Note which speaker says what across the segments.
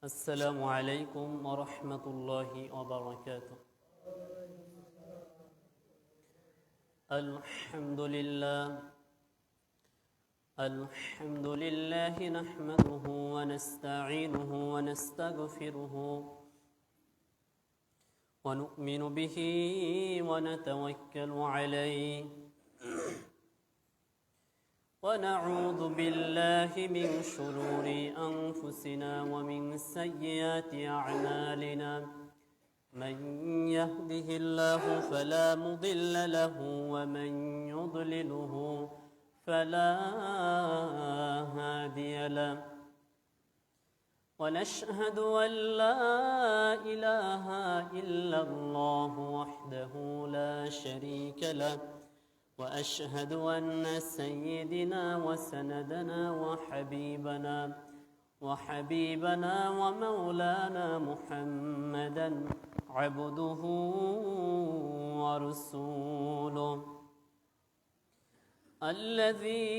Speaker 1: السلام عليكم ورحمة الله وبركاته. الحمد لله نحمده ونستعينه ونستغفره ونؤمن به ونتوكل عليه ونعوذ بالله من شرور أنفسنا ومن سيئات أعمالنا من يهده الله فلا مضل له ومن يضلله فلا هادي له ونشهد أن لا إله إلا الله وحده لا شريك له وأشهد أن سيدنا وسندنا وحبيبنا ومولانا محمدا عبده ورسوله الذي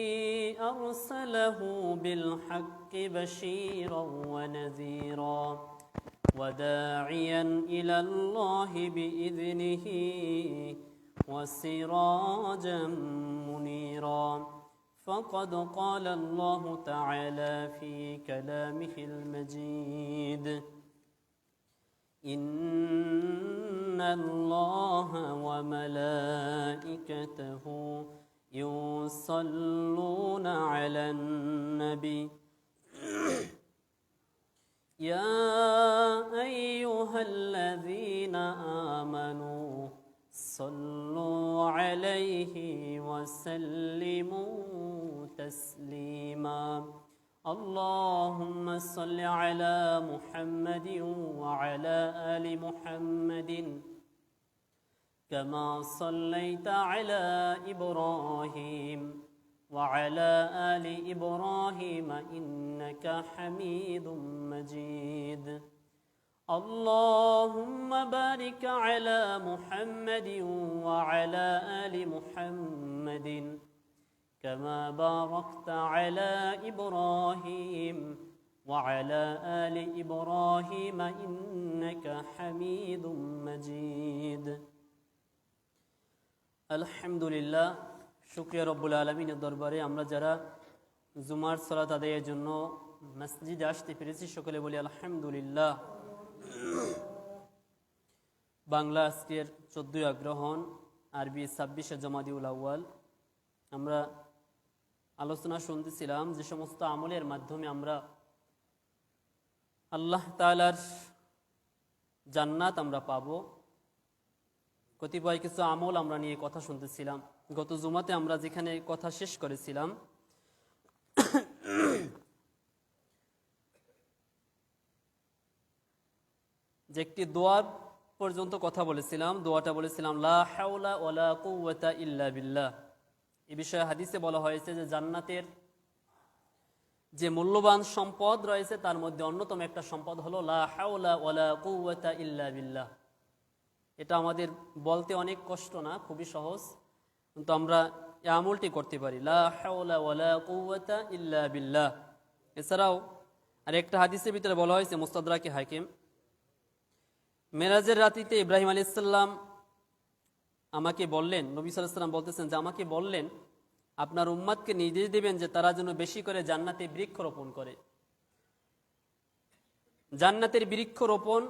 Speaker 1: أرسله بالحق بشيرا ونذيرا وداعيا إلى الله بإذنه وسراجا منيرا فقد قال الله تعالى في كلامه المجيد إن الله وملائكته يصلون على النبي يا أيها الذين آمنوا صلوا عليه وسلموا تسليما اللهم صل على محمد وعلى آل محمد كما صليت على إبراهيم وعلى آل إبراهيم إنك حميد مجيد اللهم بارك على محمد وعلى آل محمد كما باركت على إبراهيم وعلى آل إبراهيم إنك حميد مجيد আলহামদুলিল্লাহ শুকরিয়া রব্বুল আলামিনের দরবারে আমরা যারা জুমার সালাত আদায়ের জন্য মসজিদে আসতে পেরেছি সকলে বলি আলহামদুলিল্লাহ। বাংলা আজকের 14 অগ্রহণ, আরবি 26 জমাদিউল আউয়াল। আমরা আলোচনা শুনতেছিলাম যে সমস্ত আমলের মাধ্যমে আমরা আল্লাহ তাআলার জান্নাত আমরা পাবো। কতিপয় কিছু আমল আমরা নিয়ে কথা শুনতেছিলাম। গত জুমাতে আমরা যেখানে কথা শেষ করেছিলাম যে একটি দোয়া পর্যন্ত কথা বলেছিলাম। দোয়াটা বলেছিলাম লা হাওলা ওয়ালা কুওয়াতা ইল্লা বিল্লাহ। এই বিষয়ে হাদিসে বলা হয়েছে যে জান্নাতের যে মূল্যবান সম্পদ রয়েছে তার মধ্যে অন্যতম একটা সম্পদ হলো লা হাওলা ওয়ালা কুওয়াতা ইল্লা বিল্লাহ। এটা আমাদের বলতে অনেক কষ্ট না, খুবই সহজ, কিন্তু আমরা এই আমলটি করতে পারি লা হাওলা ওয়ালা কুওয়াতা ইল্লা বিল্লাহ। এছাড়াও আরেকটা হাদিসের ভিতরে বলা হয়েছে মুস্তাদরাকে হাকিম, মেরাজের রাতিতে ইব্রাহিম আলাইহিস সালাম আমাকে বললেন, নবী সাল্লাল্লাহু আলাইহি ওয়াসাল্লাম বলতেছেন যে আমাকে বললেন আপনার উম্মতকে নির্দেশ দিবেন যে তারা যেন বেশি করে জান্নাতে বৃক্ষরোপণ করে। জান্নাতের বৃক্ষরোপণ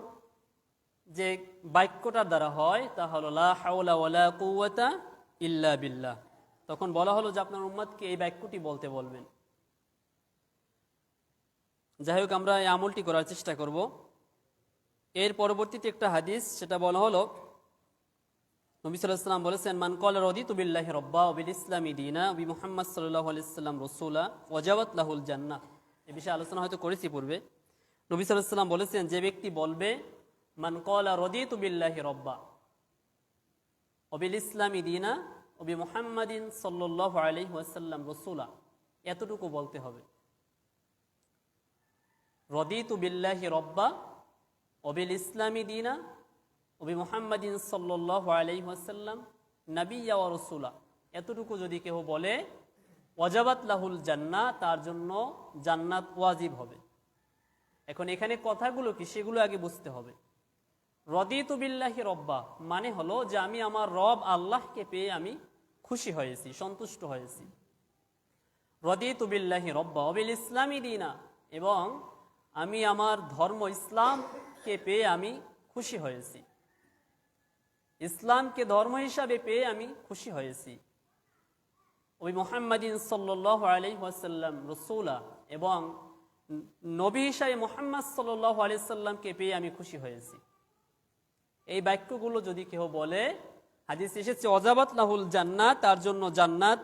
Speaker 1: যে বাক্যটার দ্বারা হয় তা হলো লা হাওলা ওয়ালা কুওয়াতা ইল্লা বিল্লাহ। তখন বলা হলো যে আপনার উম্মতকে এই বাক্যটি বলতে বলবেন। যাই হোক, আমরা এই আমলটি করার চেষ্টা করব। এর পরবর্তীতে একটা হাদিস, সেটা বলা হলো নবী সাল্লাল্লাহু আলাইহি ওয়াসাল্লাম বলেছেন মান ক্বালা রাদিতু বিল্লাহি রাব্বা ওয়া বিল ইসলামি দীনা ওয়া বিমুহাম্মদ সাল্লাল্লাহু আলাইহি ওয়াসাল্লাম রাসূলা ওয়াজাবাত লাহুল জান্নাহ। এই বিষয়ে আলোচনা হয়তো করেছি পূর্বে। নবী সাল্লাল্লাহু আলাইহি ওয়াসাল্লাম বলেছেন যে ব্যক্তি বলবে মান ক্বালা রাদিতু বিল্লাহি রাব্বা ওয়া বিল ইসলামি দীনা ওয়া বিমুহাম্মাদিন সাল্লাল্লাহু আলাইহি ওয়াসাল্লাম রাসূলা, এতটুকু বলতে হবে। রাদিতু বিল্লাহি রাব্বা ওয়া বিল ইসলামি দীনা ওয়া বিমুহাম্মাদিন সাল্লাল্লাহু আলাইহি ওয়াসাল্লাম নাবিয়্যা ওয়া রাসূলা, এতটুকু যদি কেউ বলে ওয়াজাবাত লাহুল জান্নাহ, তার জন্য জান্নাত ওয়াজিব হবে। এখন এখানে কথাগুলো কি সেগুলো আগে বুঝতে হবে। রদিতু বিল্লাহি রব্বা মানে হলো যে আমি আমার রব আল্লাহকে পেয়ে আমি খুশি হয়েছি, সন্তুষ্ট হয়েছি। রদিতু বিল্লাহি রব্বা ওয়া বিল ইসলামি দীনা, এবং আমি আমার ধর্ম ইসলামকে পেয়ে আমি খুশি হয়েছি, ইসলামকে ধর্ম হিসাবে পেয়ে আমি খুশি হয়েছি। ওই মুহাম্মাদিন সাল্লাল্লাহু আলাইহি ওয়াসাল্লাম রাসূলা, এবং নবী হিসাবে মুহাম্মদ সাল্লাল্লাহু আলাইহি ওয়াসাল্লামকে পেয়ে আমি খুশি হয়েছি। এই বাক্যগুলো যদি কেউ বলে, হাদিস এসেছে ওয়াজাবাত লাহুল জান্নাত, তার জন্য জান্নাত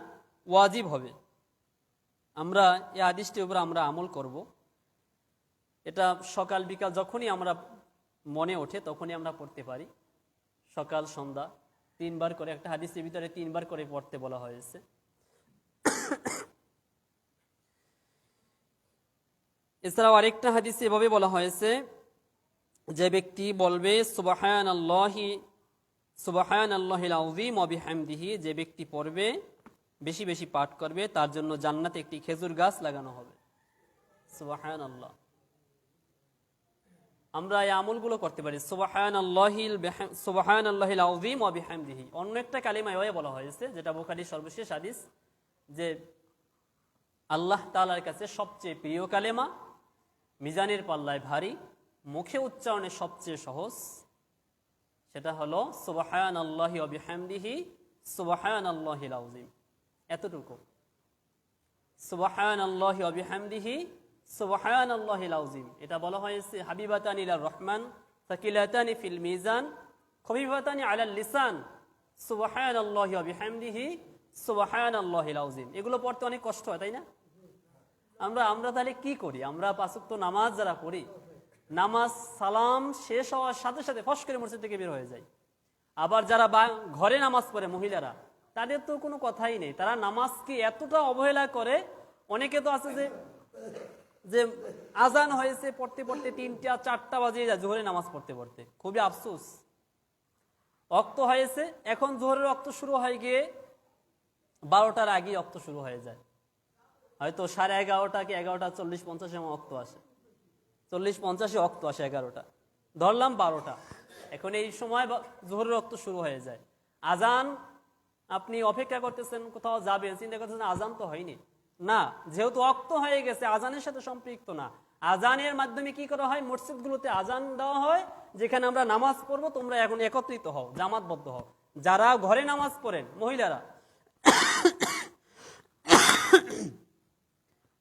Speaker 1: ওয়াজিব হবে। আমরা এই হাদিসটির উপর আমরা আমল করব। এটা সকাল বিকাল যখনই আমরা মনে ওঠে তখনই আমরা পড়তে পারি, সকাল সন্ধ্যা 3 বার করে, একটা হাদিসের ভিতরে 3 বার করে পড়তে বলা হয়েছে। এছাড়াও আরেকটা হাদিসে এভাবে বলা হয়েছে, যে ব্যক্তি বলবে সুবহানাল্লাহি সুবহানাল্লাহিল আযীম ওয়া বিহামদিহি, যে ব্যক্তি পড়বে বেশি বেশি পাঠ করবে তার জন্য জান্নাতে একটি খেজুর গাছ লাগানো হবে। সুবহানাল্লাহ। আমরা এই আমলগুলো করতে পারি। সুবহানাল্লাহিল আযীম ওয়া বিহামদিহি। অন্য একটা কালিমা এভাবে বলা হয়েছে, যেটা বুখারীর সর্বশেষ হাদিস, যে আল্লাহ তাআলার কাছে সবচেয়ে প্রিয় কালেমা, মিজানের পাল্লায় ভারী, মুখে উচ্চারণে সবচেয়ে সহজ, সেটা হলো সুবহানাল্লাহি ওয়া বিহামদিহি সুবহানাল্লাহিল আযীম। এতটুকু, সুবহানাল্লাহি ওয়া বিহামদিহি সুবহানাল্লাহিল আযীম। এটা বলা হয়েছে হাবিবাতানি ইলার রহমান সাকিলাতানি ফিল মিজান খফিফাতানি আলাল লিসান সুবহানাল্লাহি ওয়া বিহামদিহি সুবহানাল্লাহিল আযীম। এগুলো পড়তে অনেক কষ্ট হয়, তাই না? আমরা তাহলে কি করি? আমরা 5 ওয়াক্ত নামাজ যারা পড়ি, নামাজ সালাম শেষ হওয়ার সাথে সাথে ফস করে মসজিদ থেকে বের হয়ে যায়। আবার যারা ঘরে নামাজ পড়ে মহিলারা, তাদের তো কোনো কথাই নেই, তারা নামাজকে এতটা অবহেলা করে। অনেকে তো আছে যে আজান হয়েছে পড়তে পড়তে 3টা 4টা বাজে যায় জোহরে নামাজ পড়তে পড়তে, খুবই আফসোস। ওয়াক্ত হয়েছে, এখন জোহরের ওয়াক্ত শুরু হয়ে গিয়ে 12টার আগেই ওয়াক্ত শুরু হয়ে যায়, হয়তো 11:30 কি 11:40-50 ওয়াক্ত আসে, 40-50 ওয়াক্ত আসে, 11টা ধরলাম 12টা, এখন এই সময় জোহরের ওয়াক্ত শুরু হয়ে যায়। আজান আপনি অপেক্ষা করতেছেন, কোথাও যাবেন, চিন্তা করতেছেন আজান তো হয়নি, না, যেহেতু ওয়াক্ত হয়ে গেছে আজানের সাথে সম্পৃক্ত না। আজানের মাধ্যমে কি করা হয়? মসজিদগুলোতে আজান দেওয়া হয়, যেখানে আমরা নামাজ পড়বো, তোমরা এখন একত্রিত হও, জামাতবদ্ধ হও। যারা ঘরে নামাজ পড়েন মহিলারা,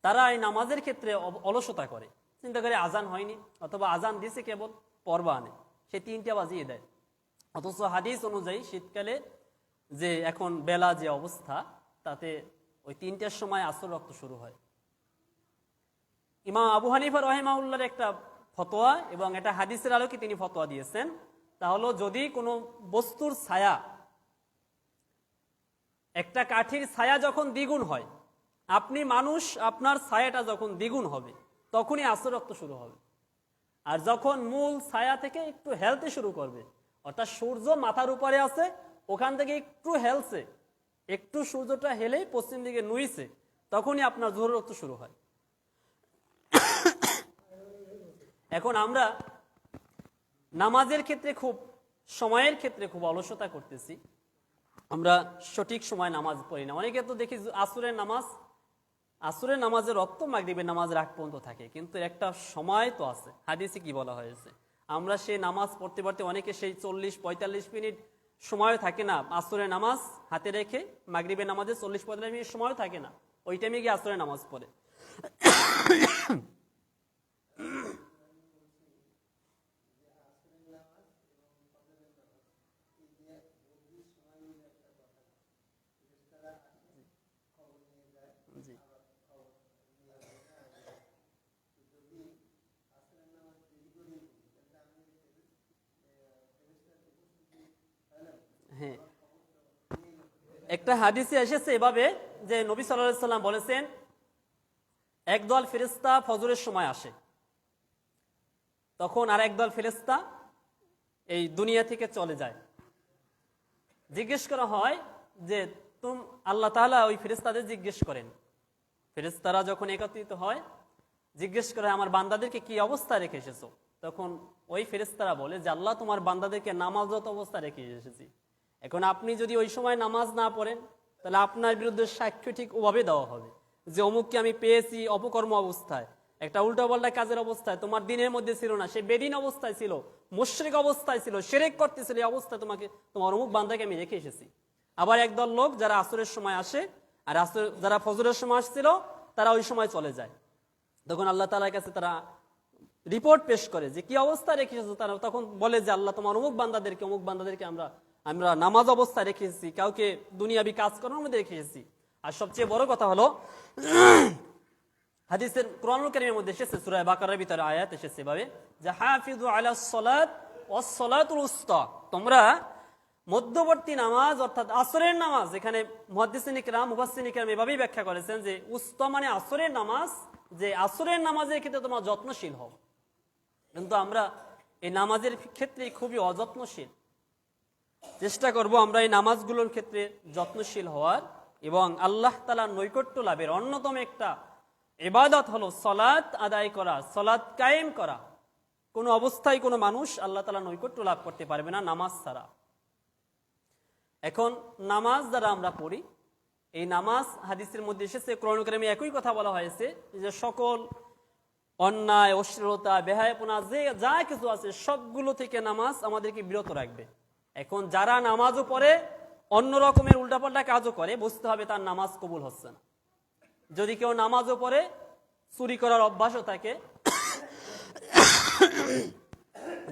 Speaker 1: তারা এই নামাজের ক্ষেত্রে অলসতা করে, চিন্তা করে আজান হয়নি, অথবা আজান দিছে কেবল পর্বা আনে, সে 3টা বাজিয়ে দেয়। অথচ হাদিস অনুযায়ী শীতকালে যে এখন বেলা যে অবস্থা, তাতে ওই 3টার সময় আসর রক্ত শুরু হয়। ইমাম আবু হানিফা রাহিমাহুল্লাহর একটা ফতোয়া, এবং এটা হাদিসের আলোকে তিনি ফতোয়া দিয়েছেন, তা হলো যদি কোনো বস্তুর ছায়া, একটা কাঠির ছায়া যখন দ্বিগুণ হয়, আপনি মানুষ, আপনার ছায়াটা যখন দ্বিগুণ হবে তখনই আসর রক্ত শুরু হবে। আর যখন মূল ছায়া থেকে একটু হেলতে শুরু করবে, অর্থাৎ সূর্য মাথার উপরে আছে, ওখান থেকে একটু হেলছে, একটু সূর্যটা হেলেই পশ্চিম দিকে নুইছে, তখনই আপনার জোহর রক্ত শুরু হয়। এখন আমরা নামাজের ক্ষেত্রে সময়ের ক্ষেত্রে খুব অলসতা করতেছি, আমরা সঠিক সময় নামাজ পড়ি না। অনেকে তো দেখি আসরের নামাজের রক্ত মাগরিবের নামাজের আগ পর্যন্ত থাকে, কিন্তু একটা সময় তো আছে। হাদিসে কি বলা হয়েছে? আমরা সেই নামাজ পড়তে পড়তে অনেকে সেই 40-45 মিনিট সময় থাকে না, আসরের নামাজ হাতে রেখে মাগরিবের নামাজে 40-45 মিনিট সময় থাকে না, ওই টাইমে গিয়ে আসরের নামাজ পড়ে। হ্যাঁ, একটা হাদিসে এসেছে এভাবে যে নবী সাল্লাল্লাহু আলাইহি সাল্লাম বলেছেন, একদল ফেরেশতা ফজরের সময় আসে, তখন আর একদল ফেরেশতা এই দুনিয়া থেকে চলে যায়। জিজ্ঞেস করা হয় যে আল্লাহ তাআলা ওই ফেরেশতাদের জিজ্ঞেস করেন, ফেরেশতারা যখন একত্রিত হয় জিজ্ঞেস করে আমার বান্দাদেরকে কি অবস্থা রেখে এসেছো? তখন ওই ফেরেশতারা বলে যে আল্লাহ তোমার বান্দাদেরকে নামাজরত অবস্থা রেখে এসেছি। এখন আপনি যদি ওই সময় নামাজ না পড়েন তাহলে আপনার বিরুদ্ধে সাক্ষ্য ঠিক ওভাবে দেওয়া হবে যে অমুককে আমি পেয়েছি অপকর্ম অবস্থায়, একটা উল্টাপাল্টা কাজের অবস্থায়, তোমার দিনের মধ্যে ছিল না, সে বেদিন অবস্থায় ছিল, মুশরিক অবস্থায় ছিল, শিরক করতেছিল, এই অবস্থায় তোমার অমুক বান্দাকে আমি রেখে এসেছি। আবার একদল লোক যারা আসরের সময় আসে আর যারা ফজরের সময় আসছিল তারা ওই সময় চলে যায়। তখন আল্লাহ তাআলার কাছে তারা রিপোর্ট পেশ করে যে কি অবস্থা রেখে এসেছো। তারা তখন বলে যে আল্লাহ তোমার অমুক বান্দাদেরকে আমরা নামাজ অবস্থায় রেখে এসেছি, কাউকে দুনিয়াবি কাজকর্মের মধ্যে রেখে এসেছি। আর সবচেয়ে বড় কথা হলো হাদিসের কুরআনুল কারীমের মধ্যে এসেছে, সূরা বাকারার ভিতরে আয়াত এসেছে এভাবে যে হাফিজু আলাস সালাত ওয়াস সালাতুল উসতা, তোমরা মধ্যবর্তী নামাজ অর্থাৎ আসরের নামাজ, এখানে মুহাদ্দিসিন কিরাম মুফাসসিরিন কিরাম এভাবেই ব্যাখ্যা করেছেন যে উসতা মানে আসরের নামাজ, যে আসরের নামাজের ক্ষেত্রে তোমরা যত্নশীল হও। কিন্তু আমরা এই নামাজের ক্ষেত্রে খুবই অযত্নশীল। চেষ্টা করব আমরা এই নামাজগুলোর ক্ষেত্রে যত্নশীল হওয়ার, এবং আল্লাহ তাআলার নৈকট্য লাভের অন্যতম একটা ইবাদত হলো সালাত আদায় করা, সালাত কায়েম করা। কোনো অবস্থায় কোনো মানুষ আল্লাহ তাআলার নৈকট্য লাভ করতে পারবে না নামাজ ছাড়া। এখন নামাজ যারা আমরা পড়ি, এই নামাজ হাদিসের মধ্যে এসেছে, কোরআন কারীমে একই কথা বলা হয়েছে যে সকল অন্যায়, অশ্লীলতা, বেহায়াপনা যা কিছু আছে সবগুলো থেকে নামাজ আমাদেরকে বিরত রাখবে। এখন যারা নামাজও পড়ে অন্য রকমের উল্টাপাল্টা কাজও করে, বুঝতে হবে তার নামাজ কবুল হচ্ছে না। যদি কেউ নামাজও পড়ে চুরি করার অভ্যাসও থাকে,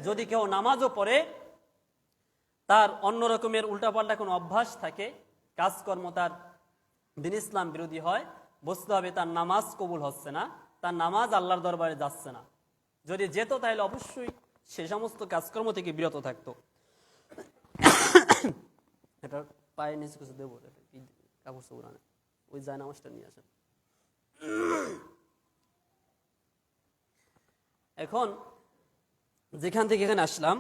Speaker 1: যদি কেউ নামাজও পড়ে তার অন্য রকমের উল্টাপাল্টা কোনো অভ্যাস থাকে, কাজকর্ম তার দ্বীন ইসলাম বিরোধী হয়, বুঝতে হবে তার নামাজ কবুল হচ্ছে না, তার নামাজ আল্লাহর দরবারে যাচ্ছে না। যদি যেত তাহলে অবশ্যই সে সমস্ত কাজকর্ম থেকে বিরত থাকতো। এটা পায়ের নিচে কিছু দেবো, কাপড় চোপড় আনে, ওই যায় নামাজটা নিয়ে আসেন। এখন যেখান থেকে এখানে আসলাম,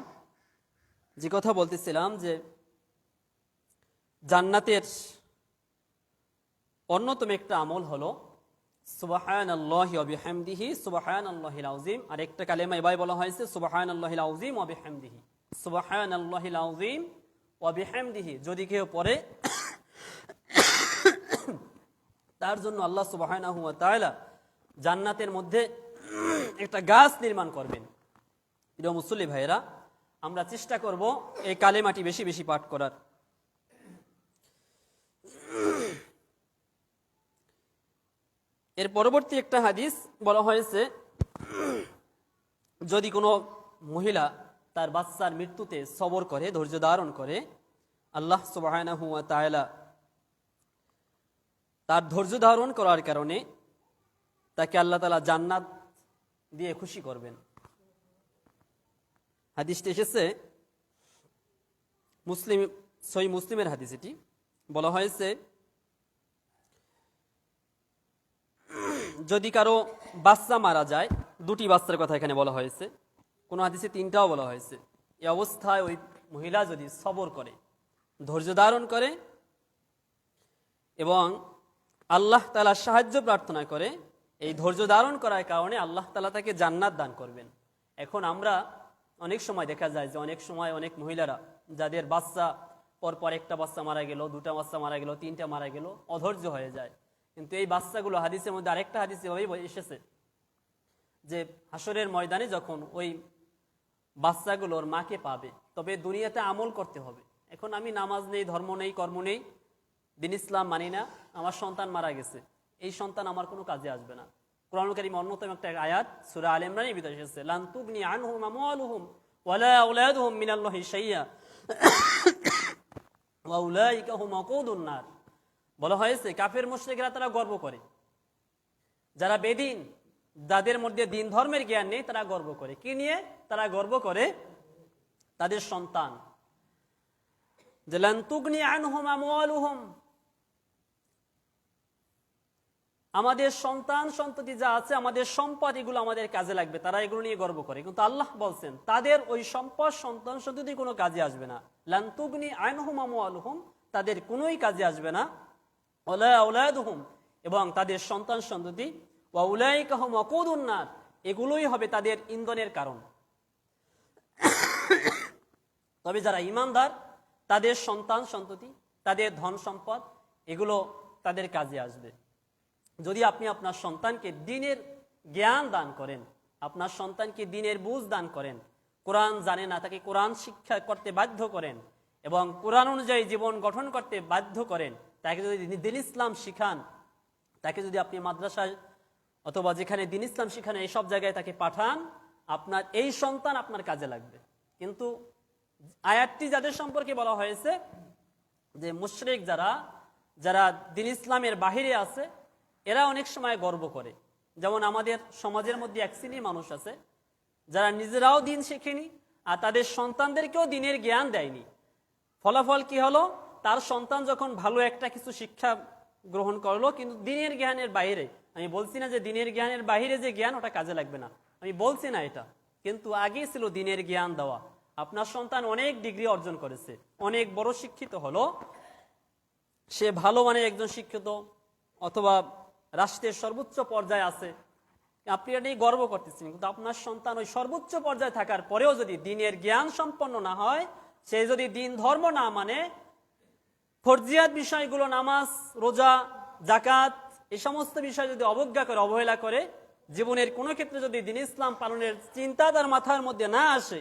Speaker 1: যে কথা বলতেছিলাম যে জান্নাতের অন্যতম একটা আমল হলো সুবহানাল্লাহি ওয়া বিহামদিহি সুবহানাল্লাহিল আযীম। আর একটা কালেমা এভাবে বলা হয়েছে সুবহানাল্লাহিল আযীম ওয়া বিহামদিহি, সুবহানাল্লাহিল আযীম ওয়া বিহামদিহি। যদি কেউ পড়ে তার জন্য আল্লাহ সুবহানাহু ওয়া তাআলা জান্নাতের মধ্যে একটা গাছ নির্মাণ করবেন। প্রিয় মুসল্লি ভাইরা, আমরা চেষ্টা করব এই কালেমাটি বেশি বেশি পাঠ করার। এর পরবর্তী একটা হাদিস বলা হয়েছে, যদি কোনো মহিলা তার বাচ্চার মৃত্যুতে সবর করে, ধৈর্য ধারণ করে, আল্লাহ সুবহানাহু ওয়া তাআলা তার ধৈর্য ধারণ করার কারণে তাকে আল্লাহ তাআলা জান্নাত দিয়ে খুশি করবেন। হাদিসটি এসেছে সহিহ মুসলিমের হাদিস। এটি বলা হয়েছে যদি কারো বাচ্চা মারা যায়, দুটি বাচ্চার কথা এখানে বলা হয়েছে, কোন হাদিসে তিনটাও বলা হয়েছে, এই অবস্থায় ওই মহিলা যদি সবর করে, ধৈর্য ধারণ করে এবং আল্লাহ তাআলা সাহায্য প্রার্থনা করে, এই ধৈর্য ধারণ করার কারণে আল্লাহ তাআলা তাকে জান্নাত দান করবেন। এখন আমরা অনেক সময় দেখা যায় যে অনেক সময় অনেক মহিলারা যাদের বাচ্চা পরপর একটা বাচ্চা মারা গেল, দুটা বাচ্চা মারা গেল, তিনটা মারা গেল, অধৈর্য হয়ে যায়। কিন্তু এই বাচ্চাগুলো হাদিসের মধ্যে আরেকটা হাদিস এভাবেই এসেছে যে হাসরের ময়দানে যখন ওই বাচ্চাগুলোর মাকে পাবে, তবে দুনিয়াতে আমল করতে হবে। এখন আমি নামাজ নেই, ধর্ম নেই, কর্ম নেই, দ্বীন ইসলাম মানি না, আমার সন্তান মারা গেছে, এই সন্তান আমার কোনো কাজে আসবে না। কোরআনুল কারীম অন্যতম একটা আয়াত সূরা আলে ইমরানের ভিতরে এসেছে, লান তুগনি আনহুম আমওয়ালুহুম ওয়ালা আওলাদুহুম মিনাল্লাহি শাইয়্যা ওয়া উলাইকা হুম ওয়াকুদুন নার। বলা হয়েছে কাফের মুশরিকরা তারা গর্ব করে, যারা বেদিন, যাদের মধ্যে দ্বীন ধর্মের জ্ঞান নেই, তারা গর্ব করে। কি নিয়ে তারা গর্ব করে? তাদের সন্তান। যে লান তুগনি আনহুম আমওয়ালুহুম, আমাদের সন্তান সন্ততি যা আছে, আমাদের সম্পদ, এগুলো আমাদের কাজে লাগবে, তারা এগুলো নিয়ে গর্ব করে। কিন্তু আল্লাহ বলছেন তাদের ওই সম্পদ সন্তান সন্ততি কোনো কাজে আসবে না। লান তুগনি আনহুম আমওয়ালুহুম, তাদের কোনোই কাজে আসবে না। ওয়ালা আওলাদুহুম, এবং তাদের সন্তান সন্ততি, ওয়া উলাইকা হুম ওয়াকুদুন নার, এগুলোই হবে তাদের ইন্ধনের কারণ। তবে যারা ঈমানদার, তাদের সন্তান সন্ততি, তাদের ধন সম্পদ, এগুলো তাদের কাজে আসবে। যদি আপনি আপনার সন্তানকে দ্বীনের জ্ঞান দান করেন, আপনার সন্তানকে দ্বীনের বুঝ দান করেন, কোরআন জানে না তাকে কোরআন শিক্ষা করতে বাধ্য করেন এবং কোরআন অনুযায়ী জীবন গঠন করতে বাধ্য করেন, তাকে যদি দ্বীন ইসলাম শিখান, তাকে যদি আপনি মাদ্রাসায় অথবা যেখানে দ্বীন ইসলাম শিখান এইসব জায়গায় তাকে পাঠান, আপনার এই সন্তান আপনার কাজে লাগবে। কিন্তু আয়াতটি যাদের সম্পর্কে বলা হয়েছে যে মুশরিক যারা দ্বীন ইসলামের বাহিরে আছে, এরা অনেক সময় গর্ব করে। যেমন আমাদের সমাজের মধ্যে এক শ্রেণীর মানুষ আছে যারা নিজেরাও দ্বীন শেখেনি আর তাদের সন্তানদেরকেও দ্বীনের জ্ঞান দেয়নি। ফলাফল কি হলো? তার সন্তান যখন ভালো একটা কিছু শিক্ষা গ্রহণ করলো, কিন্তু দ্বীনের জ্ঞানের বাইরে, আমি বলছি না যে দ্বীনের জ্ঞানের বাইরে যে জ্ঞান ওটা কাজে লাগবে না, আমি বলছি না এটা, কিন্তু আগেই ছিল দ্বীনের জ্ঞান দেওয়া। আপনার সন্তান অনেক ডিগ্রি অর্জন করেছে, অনেক বড় শিক্ষিত হলো, সে ভালো মানের একজন শিক্ষিত অথবা রাষ্ট্রের সর্বোচ্চ পর্যায়ে আছে, আপনি এটা নিয়ে গর্ব করতেছেন, কিন্তু আপনার সন্তান ওই সর্বোচ্চ পর্যায়ে থাকার পরেও যদি দ্বীনের জ্ঞান সম্পন্ন না হয়, সে যদি দ্বীন ধর্ম না মানে, ফরজিয়াত বিষয়গুলো নামাজ, রোজা, যাকাত, এই সমস্ত বিষয় যদি অবজ্ঞা করে, অবহেলা করে, জীবনের কোনো ক্ষেত্রে যদি দ্বীন ইসলাম পালনের চিন্তা তার মাথার মধ্যে না আসে,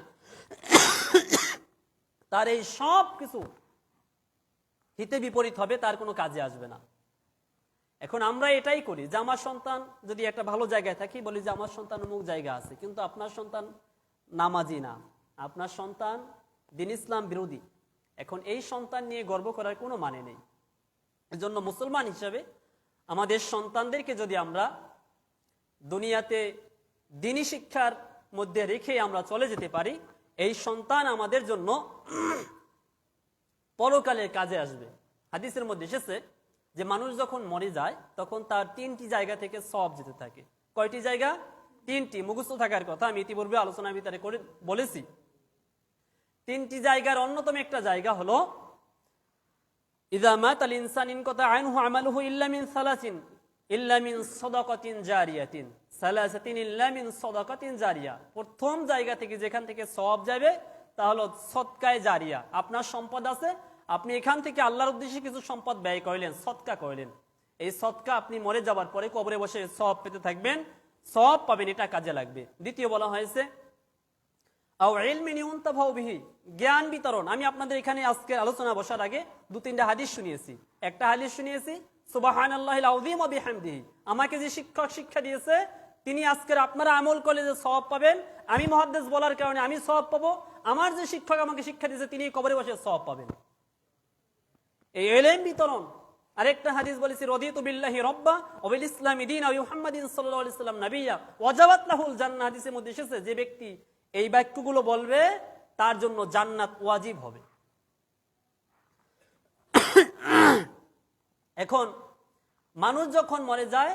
Speaker 1: তার এই সব কিছু হিতে বিপরীত হবে, তার কোনো কাজে আসবে না। এখন আমরা এটাই করি যে আমার সন্তান যদি একটা ভালো জায়গায় থাকি, বলি যে আমার সন্তান অমুক জায়গা আছে, কিন্তু আপনার সন্তান নামাজি না, আপনার সন্তান দ্বীন ইসলাম বিরোধী। এখন এই সন্তান নিয়ে গর্ব করার কোনো মানে নেই। এজন্য মুসলমান হিসেবে আমাদের সন্তানদেরকে যদি আমরা দুনিয়াতে দ্বীনি শিক্ষার মধ্যে রেখে আমরা চলে যেতে পারি, এই সন্তান আমাদের জন্য পরকালে কাজে আসবে। হাদিসের মধ্যে এসেছে যে মানুষ যখন মরে যায় তখন তার 3টি জায়গা থেকে সওয়াব যেতে থাকে। কয়টি জায়গা? 3টি। মুখস্থ থাকার কথা আমি ইতিপূর্বে আলোচনা ভিতরে করে বলেছি। 3টি জায়গার অন্যতম একটা জায়গা হলো ইযা মাতাল ইনসান ইনকাতা আনহু আমালুহু ইল্লা মিন সালাসিন ইল্লা মিন সাদাকাতিন জারিয়াতিন সালাসাতিন ইল্লা মিন সাদাকাতিন জারিয়া। প্রথম জায়গা থেকে যেখান থেকে সওয়াব যাবে তা হলো সদকায়ে জারিয়া। আপনার সম্পদ আছে, আপনি এখান থেকে আল্লাহর উদ্দেশ্যে কিছু সম্পদ ব্যয় করলেন, সদকা করলেন, এই সদকা আপনি মরে যাবার পরে কবরে বসে সওয়াব পেতে থাকবেন, সওয়াব পাবেন, এটা কাজে লাগবে। দ্বিতীয় বলা হয়েছে আও ইলমিন ইউনতাফাউ বিহি, জ্ঞান বিতরণ। আমি আপনাদের এখানে আজকে আলোচনা বসার আগে 2-3টা হাদিস শুনিয়েছি। একটা হাদিস শুনিয়েছি সুবহানাল্লাহিল আযীম ওয়া বিহামদিহি, আমাকে যে শিক্ষক শিক্ষা দিয়েছে তিনি আজকের আপনারা আমল করলে যে সওয়াব পাবেন, আমি মুহাদ্দিস বলার কারণে আমি সওয়াব পাবো, আমার যে শিক্ষক আমাকে শিক্ষা দিয়েছে তিনি কবরে বসে সওয়াব পাবেন, এই ইলম বিতরণ। আরেকটা হাদিস বলেছি রাদিতু বিল্লাহি রাব্বা ওয়া বিল ইসলামি দীনা ওয়া মুহাম্মাদিন সাল্লাল্লাহু আলাইহি ওয়াসাল্লাম নাবিয়্যা ওয়াজাবাত লাহুল জান্নাহ। হাদিসের মধ্যে এসেছে যে ব্যক্তি এই বাক্যগুলো বলবে তার জন্য জান্নাত ওয়াজিব হবে। এখন মানুষ যখন মরে যায়